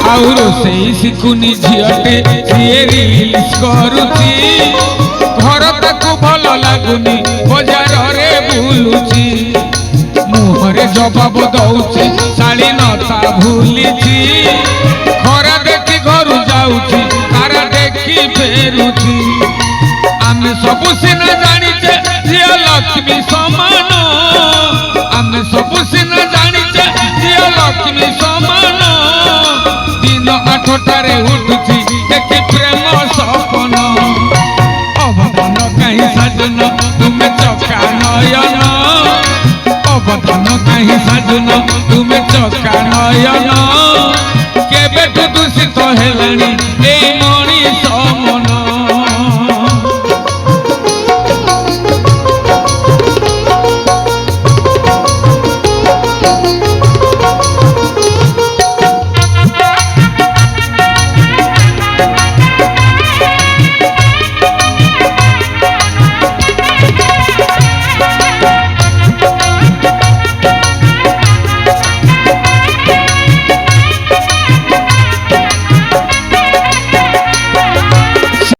आउ रोषेई शिखुनी झीटे सी रिल्स करुची घर ताकू भल लगुनी बजार रे बुलुची मुहरे जवाब दौची शालीनता भूलिची खरा देखी घर जाऊची तारा देखी फेरुची आमे सबु सिना जानिचे झिया लक्ष्मी समान आमे सबु सिना जानिचे झिया लक्ष्मी समान दिन 8टारे उठुची देखी प्रेम सपन अवधान कहीं सजन तुम्हें चका नयन अवधान कहीं सजन तुम्हें चका नयन केबेठु दूषित हेलानी